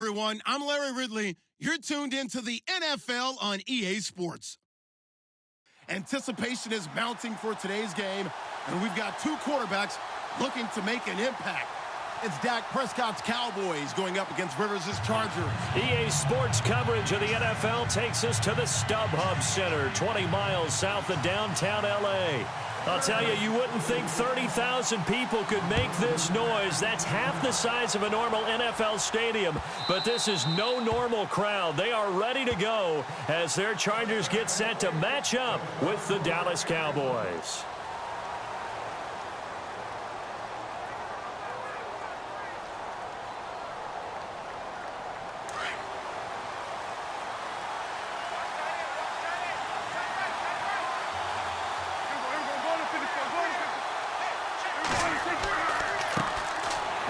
Everyone, I'm Larry Ridley. You're tuned into the NFL on EA Sports. Anticipation is mounting for today's game, and we've got two quarterbacks looking to make an impact. It's Dak Prescott's Cowboys going up against Rivers' Chargers. EA Sports coverage of the NFL takes us to the StubHub Center, 20 miles south of downtown L.A. I'll tell you, you wouldn't think 30,000 people could make this noise. That's half the size of a normal NFL stadium. But this is no normal crowd. They are ready to go as their Chargers get set to match up with the Dallas Cowboys.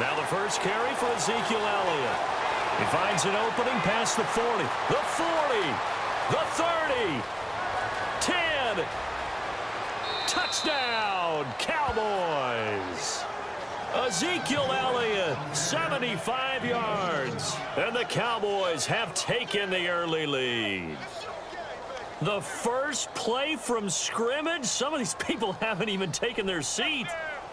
Now the first carry for Ezekiel Elliott. He finds an opening past the 40, the 40, the 30, 10. Touchdown, Cowboys. Ezekiel Elliott, 75 yards. And the Cowboys have taken the early lead. The first play from scrimmage? Some of these people haven't even taken their seat.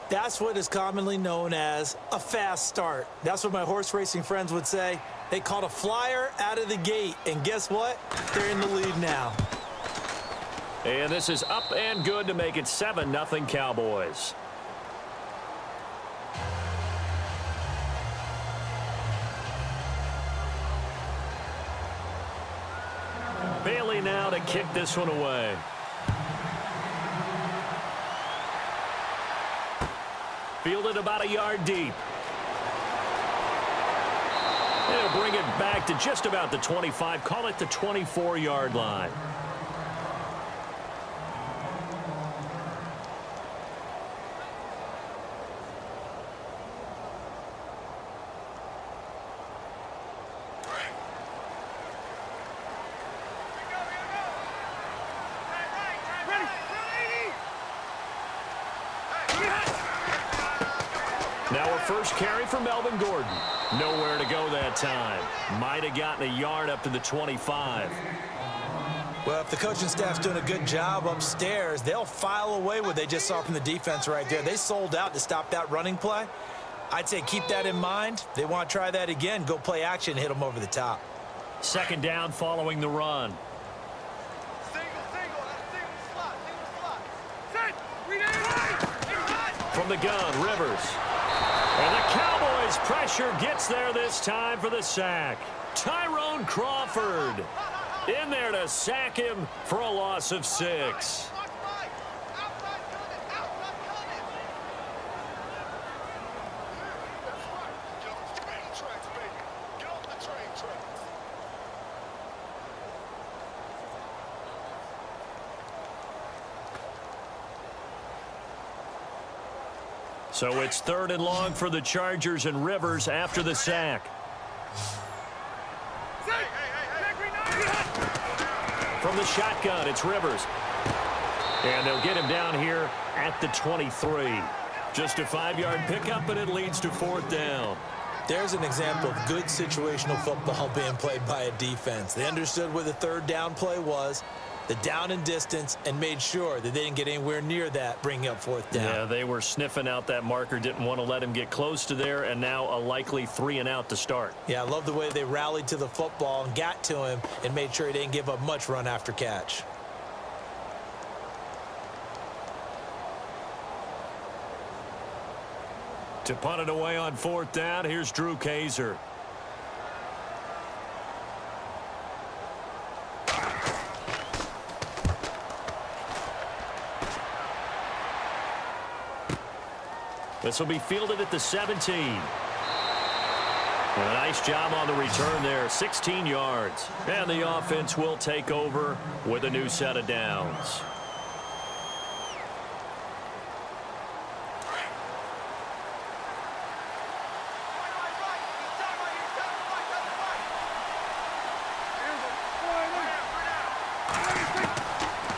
That's what is commonly known as a fast start. That's what my horse racing friends would say. They caught a flyer out of the gate, and guess what? They're in the lead now. And this is up and good to make it 7-0 Cowboys. Bailey now to kick this one away. Fielded about a yard deep. They'll bring it back to just about the 25. Call it the 24-yard line. Now our first carry for Melvin Gordon. Nowhere to go that time. Might have gotten a yard up to the 25. Well, if the coaching staff's doing a good job upstairs, they'll file away what they just saw from the defense right there. They sold out to stop that running play. I'd say keep that in mind. They want to try that again. Go play action, hit them over the top. Second down following the run. From the gun, Rivers. And the Cowboys' pressure gets there this time for the sack. Tyrone Crawford in there to sack him for a loss of 6. So it's 3rd and long for the Chargers and Rivers after the sack. From the shotgun, it's Rivers. And they'll get him down here at the 23. Just a 5-yard pickup, and it leads to 4th down. There's an example of good situational football being played by a defense. They understood where the 3rd down play was, the down and distance, and made sure that they didn't get anywhere near that, bringing up 4th down. Yeah, they were sniffing out that marker, didn't want to let him get close to there, and now a likely 3 and out to start. Yeah, I love the way they rallied to the football and got to him and made sure he didn't give up much run after catch. To punt it away on 4th down, here's Drew Kaiser. This will be fielded at the 17. And a nice job on the return there, 16 yards. And the offense will take over with a new set of downs.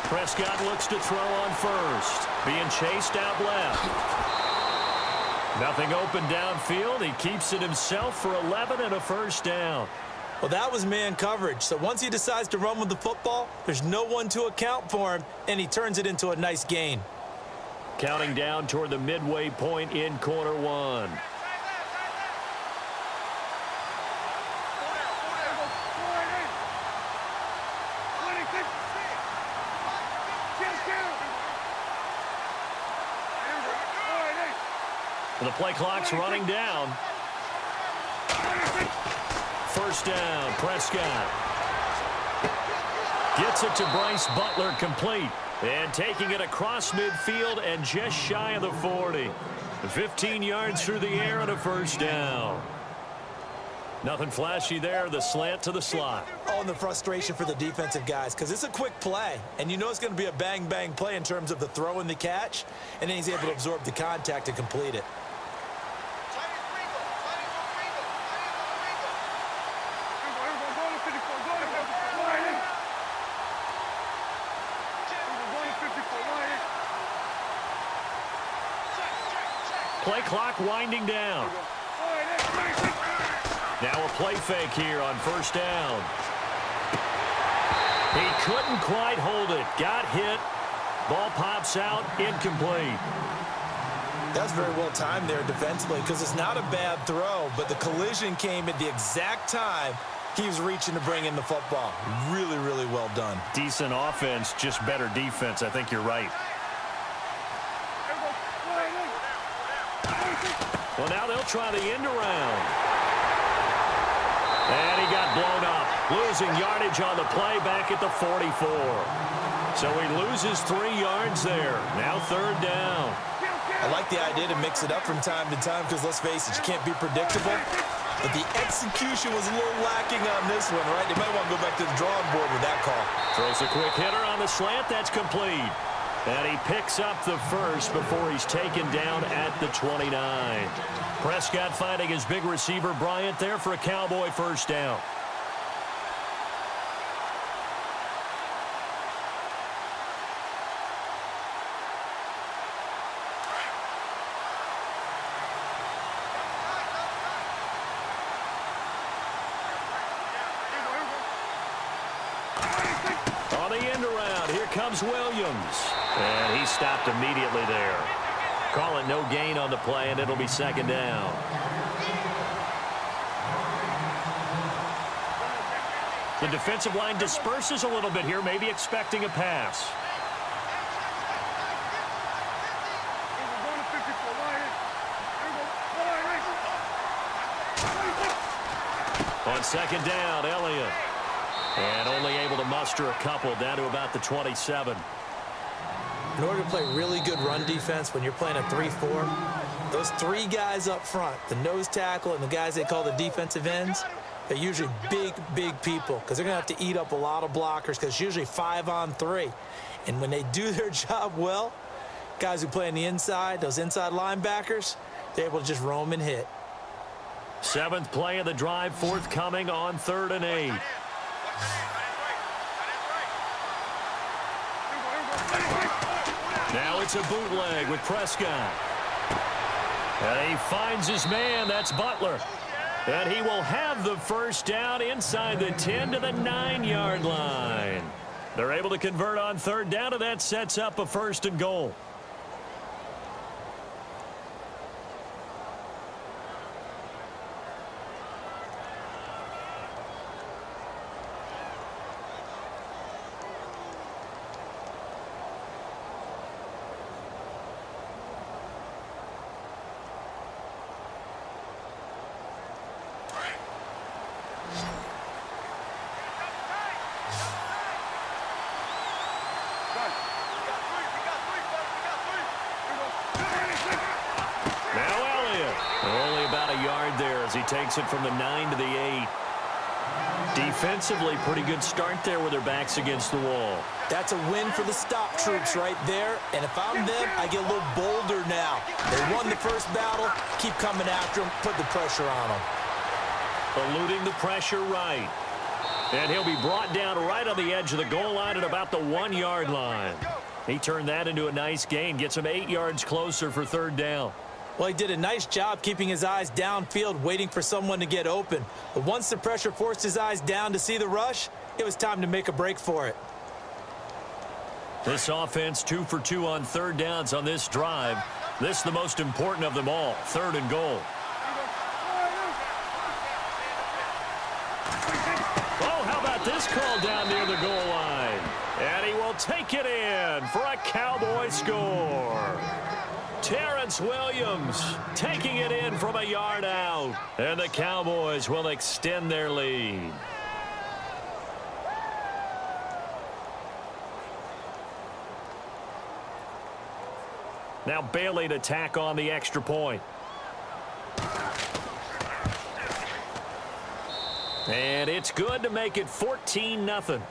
Prescott looks to throw on first. Being chased out left. Nothing open downfield. He keeps it himself for 11 and a first down. Well, that was man coverage. So once he decides to run with the football, there's no one to account for him, and he turns it into a nice gain. Counting down toward the midway point in quarter one. The play clock's running down. First down, Prescott. Gets it to Bryce Butler, complete. And taking it across midfield and just shy of the 40. 15 yards through the air and a first down. Nothing flashy there, the slant to the slot. Oh, and the frustration for the defensive guys, because it's a quick play, and you know it's going to be a bang-bang play in terms of the throw and the catch, and then he's able to absorb the contact and complete it. Play clock winding down. Now a play fake here on first down. He couldn't quite hold it. Got hit. Ball pops out. Incomplete. That's very well timed there defensively, because it's not a bad throw, but the collision came at the exact time he was reaching to bring in the football. Really, really well done. Decent offense, just better defense. I think you're right. Well, now they'll try the end around. And he got blown up. Losing yardage on the play back at the 44. So he loses 3 yards there. Now third down. I like the idea to mix it up from time to time, because let's face it, you can't be predictable. But the execution was a little lacking on this one, right? They might want to go back to the drawing board with that call. Throws a quick hitter on the slant. That's complete. And he picks up the first before he's taken down at the 29. Prescott finding his big receiver Bryant there for a Cowboy first down. On the end around, here comes Williams. And he stopped immediately there. Call it no gain on the play, and it'll be second down. The defensive line disperses a little bit here, maybe expecting a pass. On second down, Elliott. And only able to muster a couple down to about the 27. In order to play really good run defense when you're playing a 3-4, those 3 guys up front, the nose tackle and the guys they call the defensive ends, they're usually big, big people, because they're going to have to eat up a lot of blockers, because it's usually 5-on-3. And when they do their job well, guys who play on the inside, those inside linebackers, they're able to just roam and hit. 7th play of the drive forthcoming on 3rd and 8. Now it's a bootleg with Prescott. And he finds his man. That's Butler. And he will have the first down inside the 10 to the 9-yard line. They're able to convert on 3rd down, and that sets up a 1st and goal. He takes it from the 9 to the 8. Defensively, pretty good start there with their backs against the wall. That's a win for the stop troops right there. And if I'm them, I get a little bolder now. They won the first battle. Keep coming after them. Put the pressure on them. Eluding the pressure right. And he'll be brought down right on the edge of the goal line at about the 1-yard line. He turned that into a nice gain. Gets him 8 yards closer for 3rd down. Well, he did a nice job keeping his eyes downfield, waiting for someone to get open. But once the pressure forced his eyes down to see the rush, it was time to make a break for it. This offense 2 for 2 on third downs on this drive. This is the most important of them all, 3rd and goal. Oh, how about this call down near the goal line? And he will take it in for a Cowboy score. Terrence Williams taking it in from a yard out. And the Cowboys will extend their lead. Now Bailey to tack on the extra point. And it's good to make it 14-0.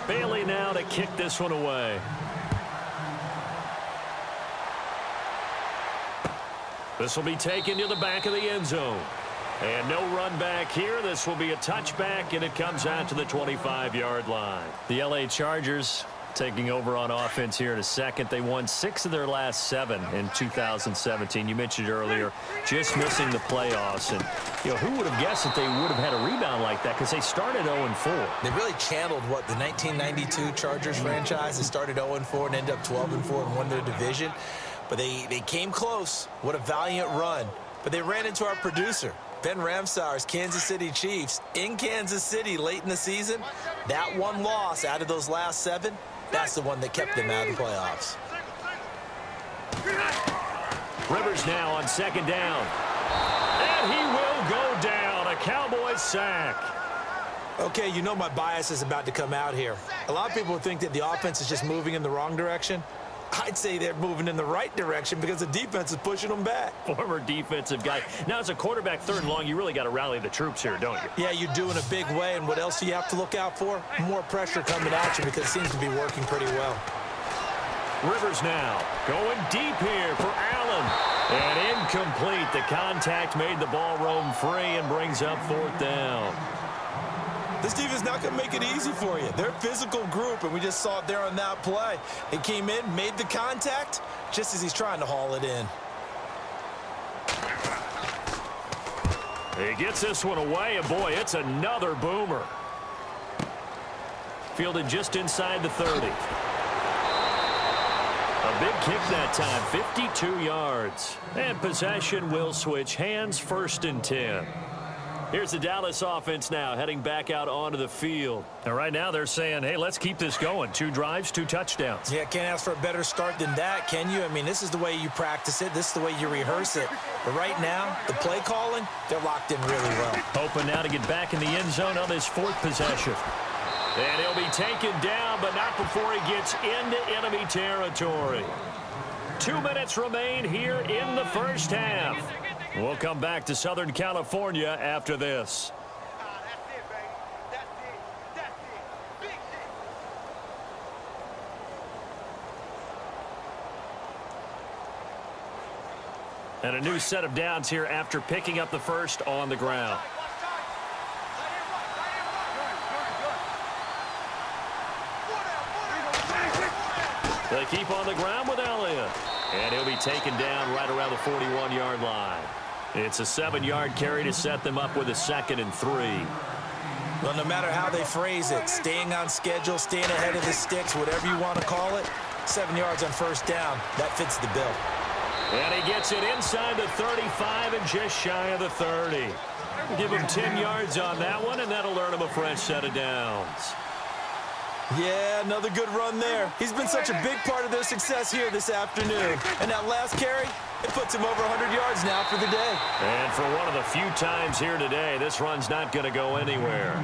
Bailey now to kick this one away. This will be taken to the back of the end zone. And no run back here. This will be a touchback, and it comes out to the 25-yard line. The L.A. Chargers taking over on offense here in a second. They won 6 of their last 7 in 2017. You mentioned earlier just missing the playoffs. And, you know, who would have guessed that they would have had a rebound like that, because they started 0-4. They really channeled, what, the 1992 Chargers franchise. They started 0-4 and ended up 12-4 and won their division. But they came close. What a valiant run. But they ran into our producer, Ben Ramsauer's Kansas City Chiefs, in Kansas City late in the season. That one loss out of those last 7, that's the one that kept them out of the playoffs. Rivers now on 2nd down. And he will go down. A Cowboys sack. Okay, you know my bias is about to come out here. A lot of people think that the offense is just moving in the wrong direction. I'd say they're moving in the right direction because the defense is pushing them back. Former defensive guy. Now, as a quarterback 3rd and long, you really got to rally the troops here, don't you? Yeah, you do in a big way. And what else do you have to look out for? More pressure coming at you because it seems to be working pretty well. Rivers now going deep here for Allen. And incomplete. The contact made the ball roam free and brings up 4th down. This defense not going to make it easy for you. They're a physical group, and we just saw it there on that play. He came in, made the contact, just as he's trying to haul it in. He gets this one away, and boy, it's another boomer. Fielded just inside the 30. A big kick that time, 52 yards. And possession will switch hands, 1st and 10. Here's the Dallas offense now heading back out onto the field. And right now they're saying, hey, let's keep this going. 2 drives, 2 touchdowns. Yeah, can't ask for a better start than that, can you? I mean, this is the way you practice it. This is the way you rehearse it. But right now, the play calling, they're locked in really well. Hoping now to get back in the end zone on his 4th possession. And he'll be taken down, but not before he gets into enemy territory. 2 minutes remain here in the first half. We'll come back to Southern California after this. And a new set of downs here after picking up the first on the ground. They keep on the ground with Elliott. And he'll be taken down right around the 41-yard line. It's a 7-yard carry to set them up with a 2nd and 3. Well, no matter how they phrase it, staying on schedule, staying ahead of the sticks, whatever you want to call it, 7 yards on 1st down, that fits the bill. And he gets it inside the 35 and just shy of the 30. Give him 10 yards on that one, and that'll earn him a fresh set of downs. Yeah, another good run there. He's been such a big part of their success here this afternoon. And that last carry, it puts him over 100 yards now for the day. And for one of the few times here today, this run's not going to go anywhere.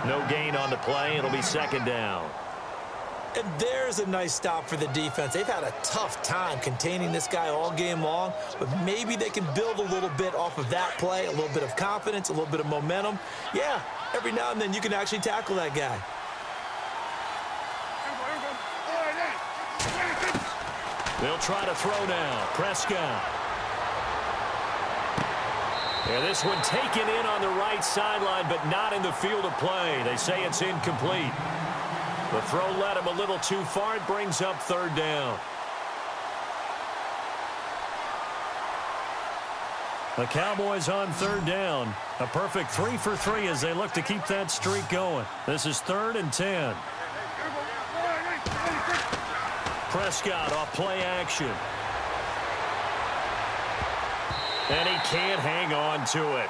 No gain on the play. It'll be 2nd down. And there's a nice stop for the defense. They've had a tough time containing this guy all game long, but maybe they can build a little bit off of that play, a little bit of confidence, a little bit of momentum. Yeah, every now and then you can actually tackle that guy. They'll try to throw now. Prescott. And this one taken in on the right sideline, but not in the field of play. They say it's incomplete. The throw led him a little too far. It brings up third down. The Cowboys on third down. A perfect 3 for 3 as they look to keep that streak going. This is 3rd and 10. Prescott off play action. And he can't hang on to it.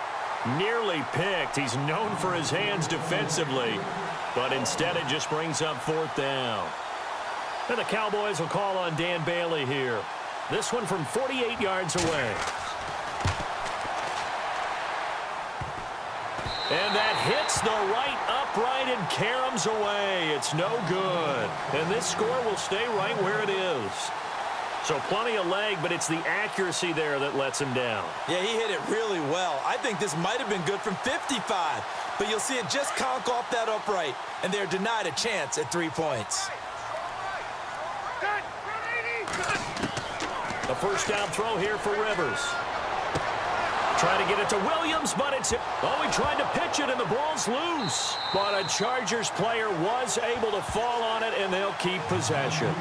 Nearly picked. He's known for his hands defensively, but instead it just brings up 4th down. And the Cowboys will call on Dan Bailey here. This one from 48 yards away. And that hits the right upright and caroms away. It's no good. And this score will stay right where it is. So plenty of leg, but it's the accuracy there that lets him down. Yeah, he hit it really well. I think this might have been good from 55. But you'll see it just conk off that upright. And they're denied a chance at 3 points. A first down throw here for Rivers. Trying to get it to Williams, but it's... Oh, he tried to pitch it, and the ball's loose. But a Chargers player was able to fall on it, and they'll keep possession.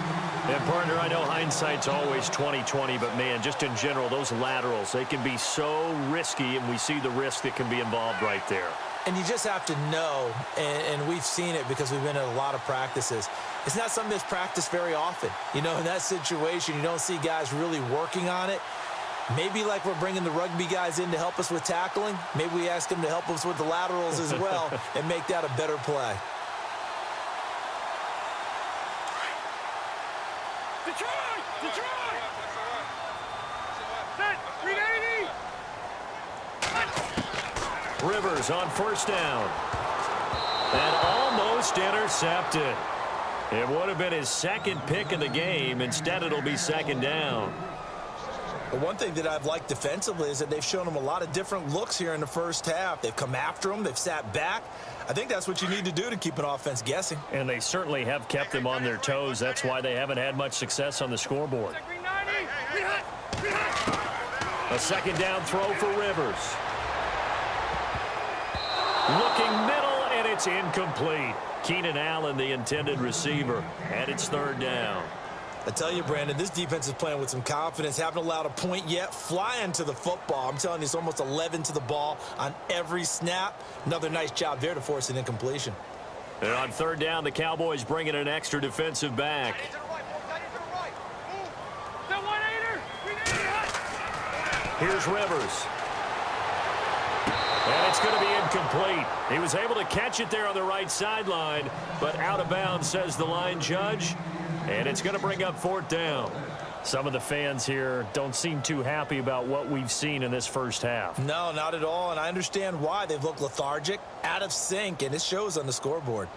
And, partner, I know hindsight's always 20/20, but, man, just in general, those laterals, they can be so risky, and we see the risk that can be involved right there. And you just have to know, and we've seen it because we've been at a lot of practices, it's not something that's practiced very often. You know, in that situation, you don't see guys really working on it. Maybe like we're bringing the rugby guys in to help us with tackling, maybe we ask them to help us with the laterals as well and make that a better play. Detroit! Set, 380! Rivers on first down. And almost intercepted. It would have been his second pick of the game. Instead, it'll be second down. One thing that I've liked defensively is that they've shown him a lot of different looks here in the first half. They've come after him. They've sat back. I think that's what you need to do to keep an offense guessing. And they certainly have kept them on their toes. That's why they haven't had much success on the scoreboard. A second down throw for Rivers. Looking middle, and it's incomplete. Keenan Allen, the intended receiver, and it's third down. I tell you, Brandon, this defense is playing with some confidence. Haven't allowed a point yet. Flying to the football. I'm telling you, it's almost 11 to the ball on every snap. Another nice job there to force an incompletion. And on third down, the Cowboys bring in an extra defensive back. Here's Rivers. And it's going to be incomplete. He was able to catch it there on the right sideline, but out of bounds, says the line judge. And it's going to bring up 4th down. Some of the fans here don't seem too happy about what we've seen in this first half. No, not at all, and I understand why. They've looked lethargic, out of sync, and it shows on the scoreboard.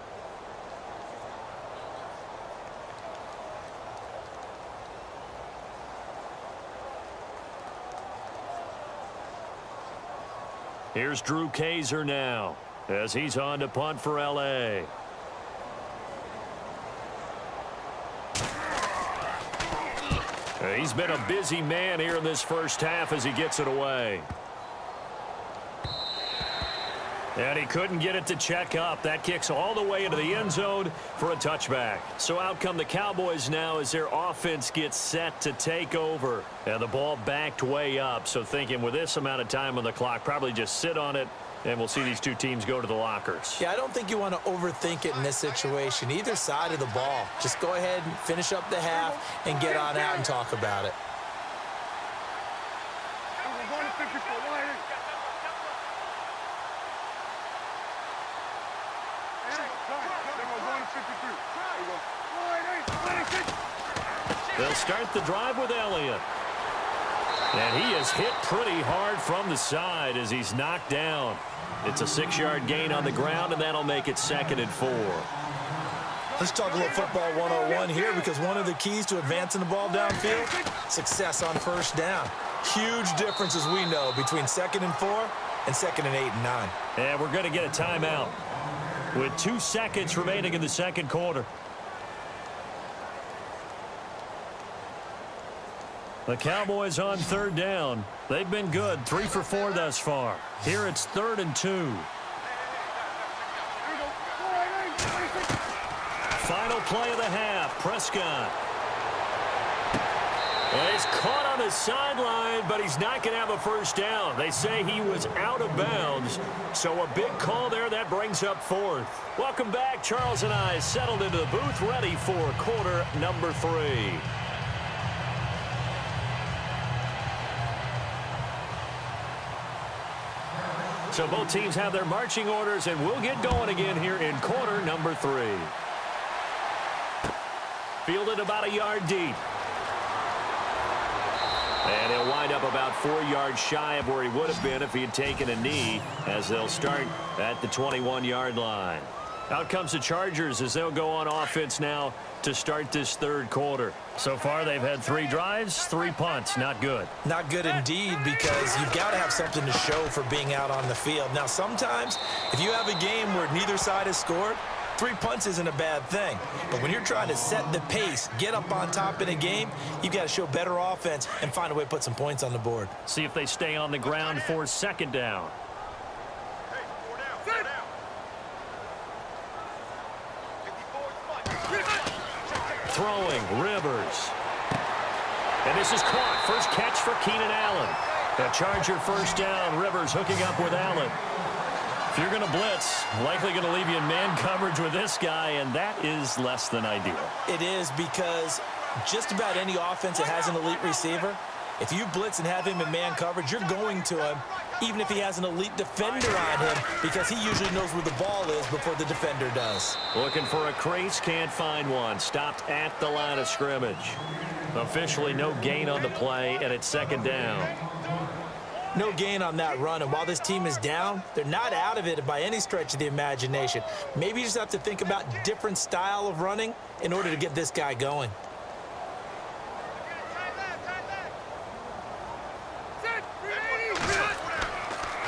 Here's Drew Kaiser now as he's on to punt for L.A. He's been a busy man here in this first half as he gets it away. And he couldn't get it to check up. That kicks all the way into the end zone for a touchback. So out come the Cowboys now as their offense gets set to take over. And the ball backed way up. So thinking with this amount of time on the clock, probably just sit on it. And we'll see these two teams go to the lockers. Yeah, I don't think you want to overthink it in this situation. Either side of the ball. Just go ahead and finish up the half and get on out and talk about it. They'll start the drive with Elliott. And he is hit pretty hard from the side as he's knocked down. It's a 6-yard gain on the ground, and that'll make it 2nd and 4. Let's talk a little football 101 here, because one of the keys to advancing the ball downfield, success on first down. Huge difference, as we know, between 2nd and 4 and 2nd and 8 and 9. And we're going to get a timeout with 2 seconds remaining in the second quarter. The Cowboys on third down. They've been good, 3 for 4 thus far. Here it's 3rd and 2. Final play of the half. Prescott. Well, he's caught on the sideline, but he's not going to have a first down. They say he was out of bounds, so a big call there. That brings up 4th. Welcome back. Charles and I settled into the booth, ready for quarter number 3. So both teams have their marching orders, and we'll get going again here in quarter number 3. Fielded about a yard deep. And he'll wind up about 4 yards shy of where he would have been if he had taken a knee, as they'll start at the 21-yard line. Out comes the Chargers as they'll go on offense now to start this third quarter. So far, they've had 3 drives, 3 punts. Not good. Not good indeed, because you've got to have something to show for being out on the field. Now, sometimes, if you have a game where neither side has scored, 3 punts isn't a bad thing. But when you're trying to set the pace, get up on top in a game, you've got to show better offense and find a way to put some points on the board. See if they stay on the ground for second down. Throwing, Rivers. And this is caught. First catch for Keenan Allen. The Charger first down. Rivers hooking up with Allen. If you're going to blitz, likely going to leave you in man coverage with this guy, and that is less than ideal. It is, because just about any offense that has an elite receiver, if you blitz and have him in man coverage, you're going to him, even if he has an elite defender on him, because he usually knows where the ball is before the defender does. Looking for a crease, can't find one. Stopped at the line of scrimmage. Officially no gain on the play, and it's second down. No gain on that run, and while this team is down, they're not out of it by any stretch of the imagination. Maybe you just have to think about different style of running in order to get this guy going.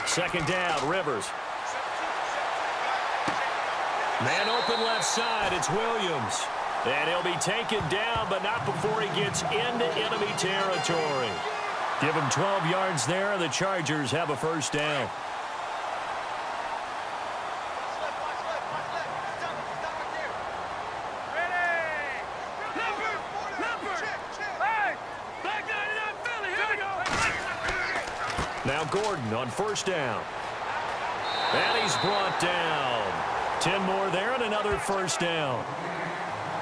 Second down, Rivers. Man open left side, it's Williams. And he'll be taken down, but not before he gets into enemy territory. Give him 12 yards there, and the Chargers have a first down. Now Gordon on first down. And he's brought down. 10 more there and another first down.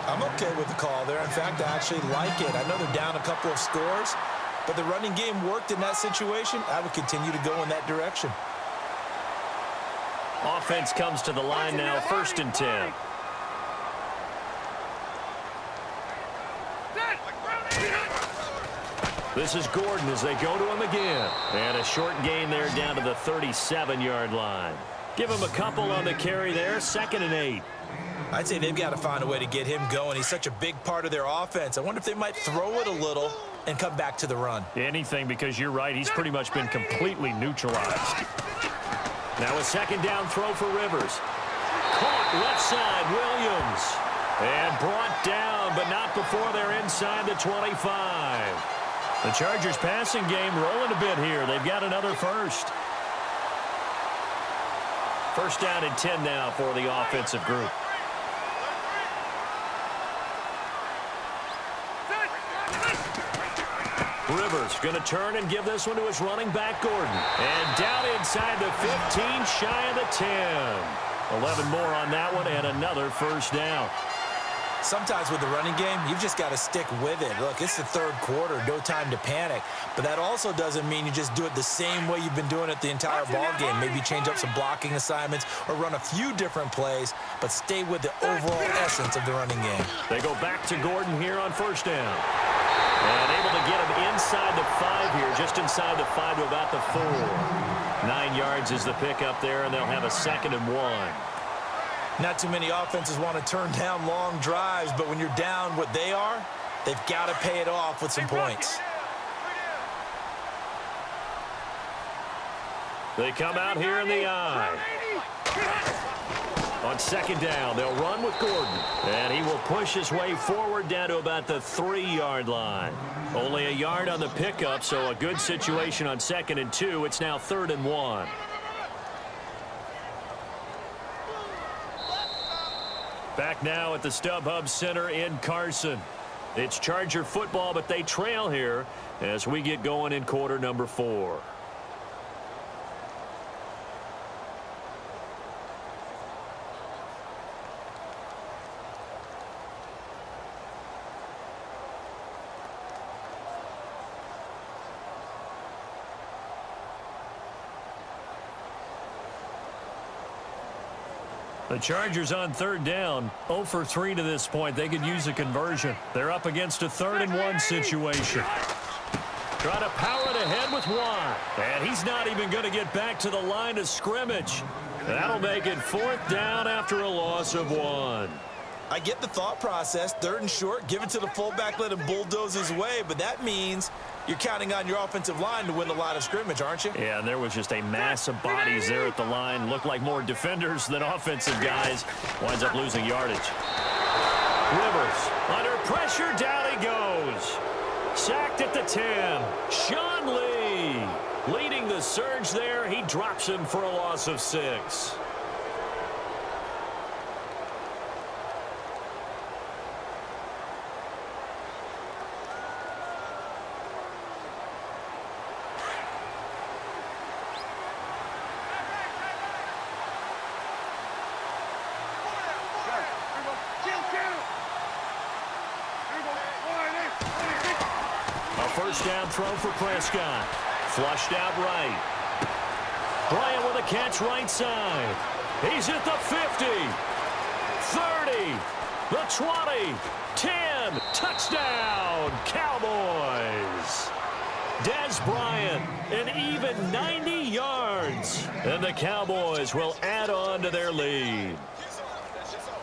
I'm okay with the call there. In fact, I actually like it. I know they're down a couple of scores, but the running game worked in that situation. I would continue to go in that direction. Offense comes to the line now, 1st and 10. This is Gordon as they go to him again. And a short gain there down to the 37-yard line. Give him a couple on the carry there, 2nd and 8. I'd say they've got to find a way to get him going. He's such a big part of their offense. I wonder if they might throw it a little and come back to the run. Anything, because you're right, he's pretty much been completely neutralized. Now a second down throw for Rivers. Caught left side, Williams. And brought down, but not before they're inside the 25. The Chargers passing game rolling a bit here. They've got another first. First down and 10 now for the offensive group. Rivers going to turn and give this one to his running back, Gordon. And down inside the 15, shy of the 10. 11 more on that one, and another first down. Sometimes with the running game, you've just got to stick with it. Look, it's the third quarter, no time to panic. But that also doesn't mean you just do it the same way you've been doing it the entire ball game. Maybe change up some blocking assignments or run a few different plays, but stay with the overall essence of the running game. They go back to Gordon here on first down. And able to get him inside the 5 here, just inside the 5 to about the 4. 9 yards is the pickup there, and they'll have a 2nd and 1. Not too many offenses want to turn down long drives, but when you're down what they are, they've got to pay it off with some points. They come out here in the eye. On second down, they'll run with Gordon. And he will push his way forward down to about the 3-yard line. Only a yard on the pickup, so a good situation on 2nd and 2. It's now 3rd and 1. Back now at the StubHub Center in Carson. It's Charger football, but they trail here as we get going in quarter number 4. The Chargers on 3rd down, 0 for 3 to this point. They could use a conversion. They're up against a 3rd and 1 situation. Try to power it ahead with Watt. And he's not even going to get back to the line of scrimmage. That'll make it 4th down after a loss of 1. I get the thought process. 3rd and short, give it to the fullback, let him bulldoze his way. But that means you're counting on your offensive line to win the line of scrimmage, aren't you? Yeah, and there was just a mass of bodies there at the line. Looked like more defenders than offensive guys. Winds up losing yardage. Rivers under pressure. Down he goes. Sacked at the 10. Sean Lee leading the surge there. He drops him for a loss of 6. First down throw for Prescott. Flushed out right. Bryant with a catch right side. He's at the 50. 30. The 20. 10. Touchdown, Cowboys. Des Bryant, an even 90 yards. And the Cowboys will add on to their lead.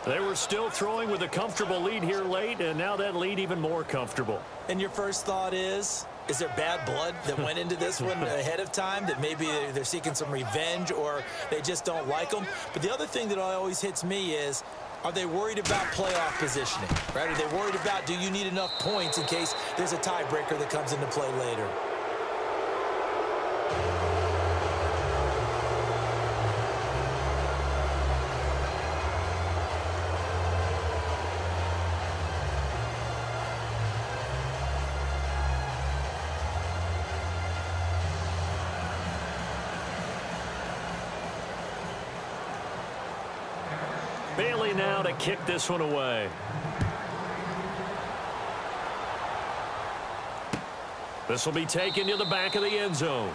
They were still throwing with a comfortable lead here late, and now that lead even more comfortable. And your first thought is there bad blood that went into this one ahead of time, that maybe they're seeking some revenge or they just don't like them? But the other thing that always hits me is, are they worried about playoff positioning, right? Are they worried about, do you need enough points in case there's a tiebreaker that comes into play later? Bailey now to kick this one away. This will be taken to the back of the end zone.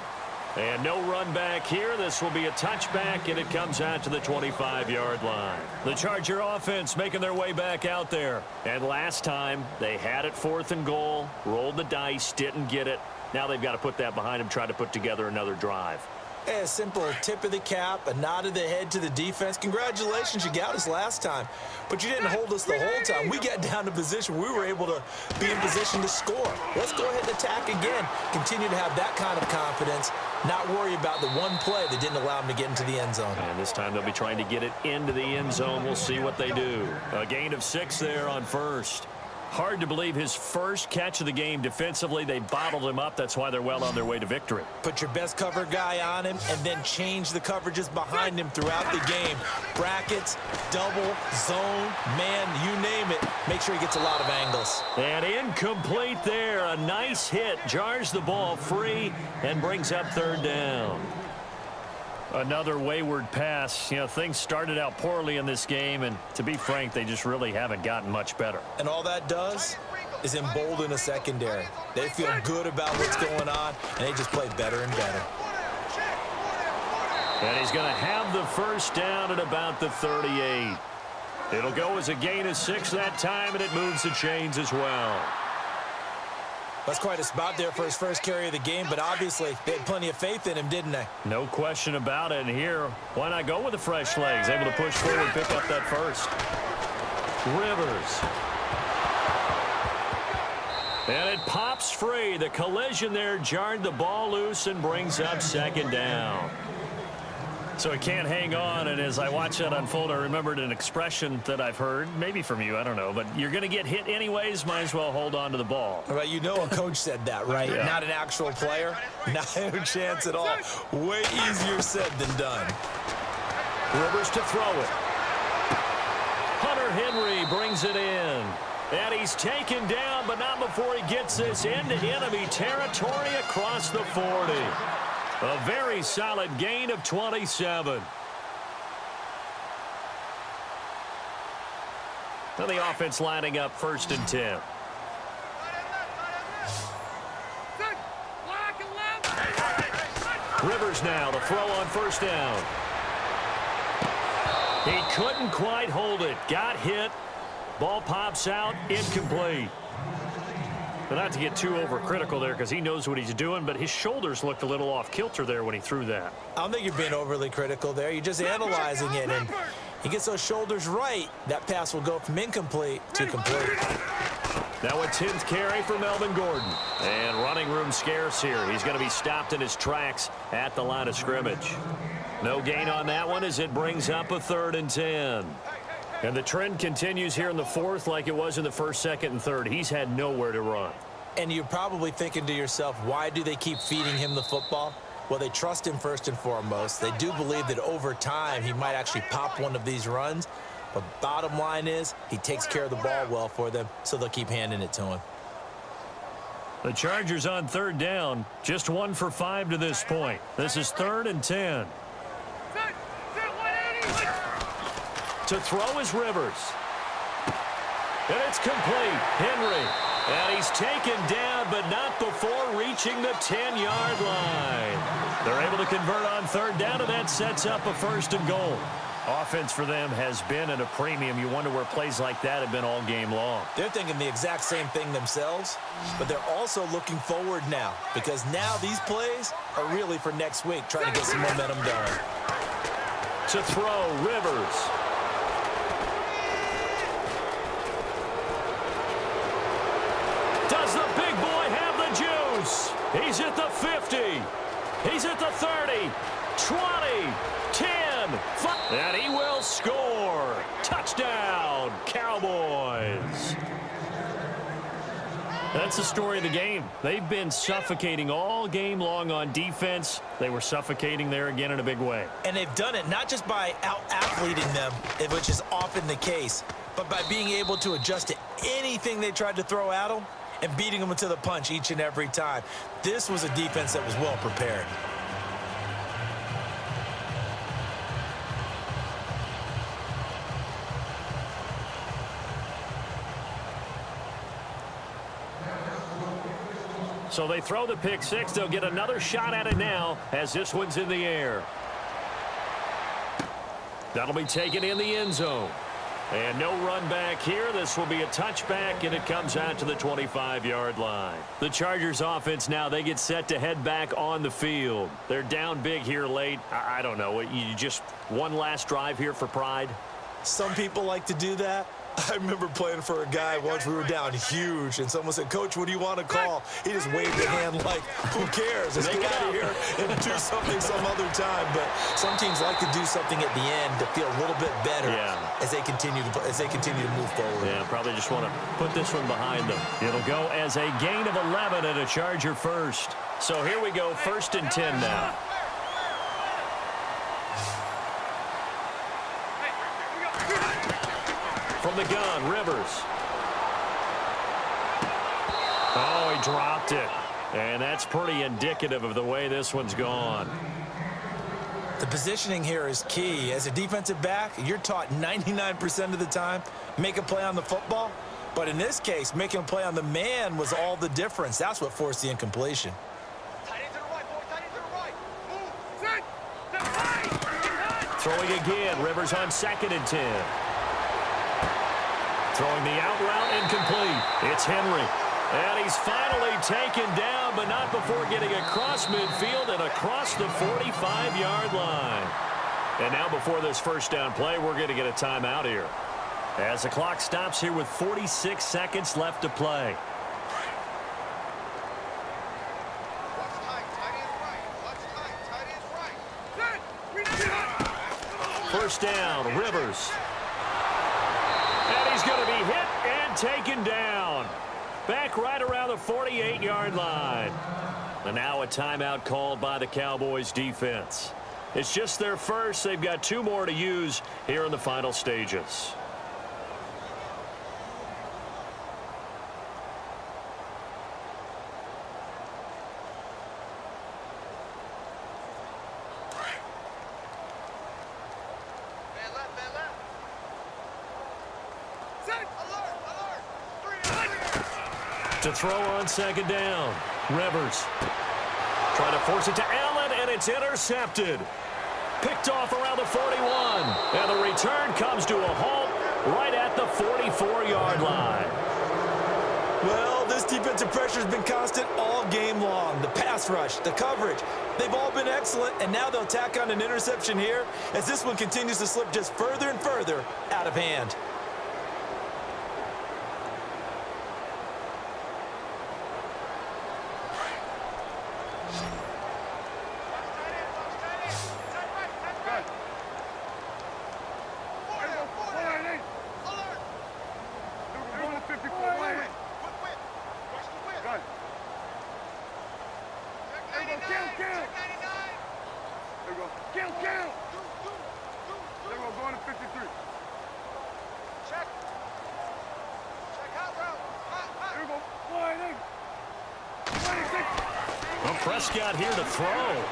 And no run back here. This will be a touchback, and it comes out to the 25-yard line. The Charger offense making their way back out there. And last time, they had it 4th and goal, rolled the dice, didn't get it. Now they've got to put that behind them, try to put together another drive. A simple tip of the cap, a nod of the head to the defense. Congratulations, you got us last time, but you didn't hold us the whole time. We got down to position. We were able to be in position to score. Let's go ahead and attack again. Continue to have that kind of confidence, not worry about the one play that didn't allow them to get into the end zone. And this time they'll be trying to get it into the end zone. We'll see what they do. A gain of 6 there on first. Hard to believe his first catch of the game defensively. They bottled him up. That's why they're well on their way to victory. Put your best cover guy on him and then change the coverages behind him throughout the game. Brackets, double, zone, man, you name it. Make sure he gets a lot of angles. And incomplete there. A nice hit. Jars the ball free and brings up 3rd down. Another wayward pass. You know, things started out poorly in this game, and to be frank, they just really haven't gotten much better. And all that does is embolden a secondary. They feel good about what's going on, and they just play better and better. And he's going to have the first down at about the 38. It'll go as a gain of 6 that time, and it moves the chains as well. That's quite a spot there for his first carry of the game, but obviously they had plenty of faith in him, didn't they? No question about it. And here, why not go with the fresh legs? Able to push forward, pick up that first. Rivers. And it pops free. The collision there jarred the ball loose and brings up 2nd down. So he can't hang on, and as I watch that unfold, I remembered an expression that I've heard, maybe from you, I don't know, but you're going to get hit anyways, might as well hold on to the ball. Right, you know a coach said that, right? Yeah. Not an actual player. Not a chance at all. Way easier said than done. Rivers to throw it. Hunter Henry brings it in. And he's taken down, but not before he gets this into enemy territory across the 40. A very solid gain of 27. And the offense lining up 1st and 10. Rivers now, the throw on 1st down. He couldn't quite hold it. Got hit. Ball pops out, incomplete. But not to get too overcritical there because he knows what he's doing, but his shoulders looked a little off kilter there when he threw that. I don't think you're being overly critical there. You're just analyzing it, and he gets those shoulders right. That pass will go from incomplete to complete. Now a 10th carry for Melvin Gordon. And running room scarce here. He's going to be stopped in his tracks at the line of scrimmage. No gain on that one as it brings up a 3rd and 10. And the trend continues here in the 4th like it was in the 1st, 2nd, and 3rd. He's had nowhere to run. And you're probably thinking to yourself, why do they keep feeding him the football? Well, they trust him first and foremost. They do believe that over time he might actually pop one of these runs. But bottom line is he takes care of the ball well for them, so they'll keep handing it to him. The Chargers on 3rd down, just 1 for 5 to this point. This is 3rd and 10. To throw is Rivers. And it's complete. Henry. And he's taken down, but not before reaching the 10-yard line. They're able to convert on 3rd down, and that sets up a 1st and goal. Offense for them has been at a premium. You wonder where plays like that have been all game long. They're thinking the exact same thing themselves, but they're also looking forward now because now these plays are really for next week, trying to get some momentum going. To throw, Rivers. Does the big boy have the juice? He's at the 50. He's at the 30, 20, 10, 5. And he will score. Touchdown, Cowboys. That's the story of the game. They've been suffocating all game long on defense. They were suffocating there again in a big way. And they've done it not just by out-athleting them, which is often the case, but by being able to adjust to anything they tried to throw at them and beating them to the punch each and every time. This was a defense that was well prepared. So they throw the pick six. They'll get another shot at it now as this one's in the air. That'll be taken in the end zone. And no run back here. This will be a touchback, and it comes out to the 25-yard line. The Chargers offense now, they get set to head back on the field. They're down big here late. I don't know. You just one last drive here for pride? Some people like to do that. I remember playing for a guy once. We were down huge, and someone said, "Coach, what do you want to call?" He just waved a hand like, "Who cares? Let's get out of here and do something some other time." But some teams like to do something at the end to feel a little bit better as they continue to move forward. Yeah, probably just want to put this one behind them. It'll go as a gain of 11 and a Charger first. So here we go, 1st and 10 now. From the gun, Rivers. Oh, he dropped it. And that's pretty indicative of the way this one's gone. The positioning here is key. As a defensive back, you're taught 99% of the time, make a play on the football. But in this case, making a play on the man was all the difference. That's what forced the incompletion. Throwing again, Rivers on 2nd and 10. Throwing the out route, incomplete. It's Henry. And he's finally taken down, but not before getting across midfield and across the 45-yard line. And now before this first down play, we're going to get a timeout here, as the clock stops here with 46 seconds left to play. Watch tight, tight ends right. Watch tight, tight ends right. first down. Rivers. And he's going to be hit and taken down. Back right around the 48-yard line. And now a timeout called by the Cowboys defense. It's just their first. They've got 2 more to use here in the final stages. To throw on second down. Rivers trying to force it to Allen, and it's intercepted. Picked off around the 41. And the return comes to a halt right at the 44-yard line. Well, this defensive pressure has been constant all game long. The pass rush, the coverage, they've all been excellent, and now they'll tack on an interception here as this one continues to slip just further and further out of hand. Prescott here to throw.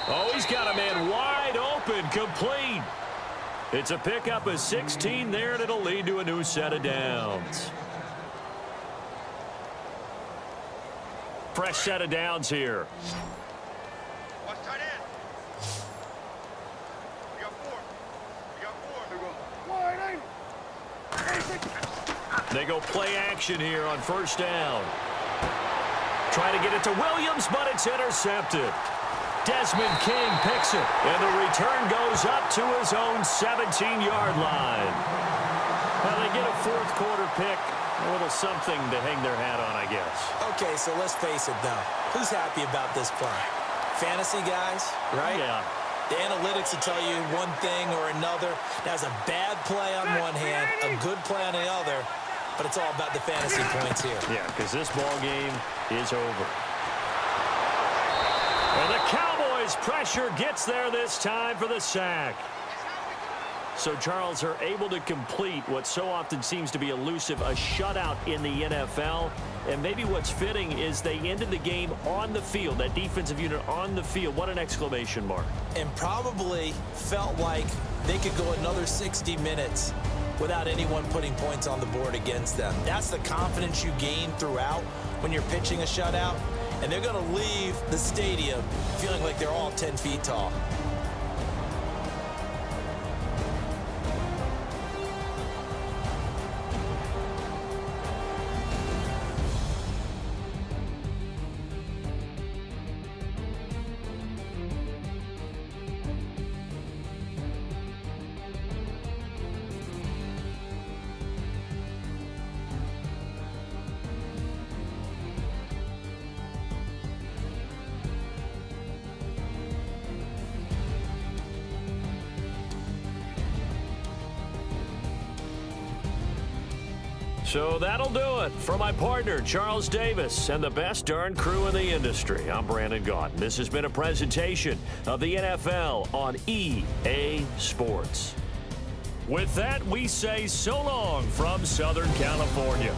Oh, he's got a man wide open, complete. It's a pickup of 16 there, and it'll lead to a new set of downs. Fresh set of downs here. Watch tight end. We got 4. They go play action here on first down. Trying to get it to Williams, but it's intercepted. Desmond King picks it, and the return goes up to his own 17-yard line. Well, they get a fourth-quarter pick, a little something to hang their hat on, I guess. Okay, so let's face it, though. Who's happy about this play? Fantasy guys, right? Yeah. The analytics will tell you one thing or another. That's a bad play on one hand, a good play on the other. But it's all about the fantasy points here. Yeah, because this ball game is over. And the Cowboys' pressure gets there this time for the sack. So, Charles, are able to complete what so often seems to be elusive, a shutout in the NFL. And maybe what's fitting is they ended the game on the field, that defensive unit on the field. What an exclamation mark. And probably felt like they could go another 60 minutes without anyone putting points on the board against them. That's the confidence you gain throughout when you're pitching a shutout. And they're going to leave the stadium feeling like they're all 10 feet tall. So that'll do it for my partner, Charles Davis, and the best darn crew in the industry. I'm Brandon Gaunt. This has been a presentation of the NFL on EA Sports. With that, we say so long from Southern California.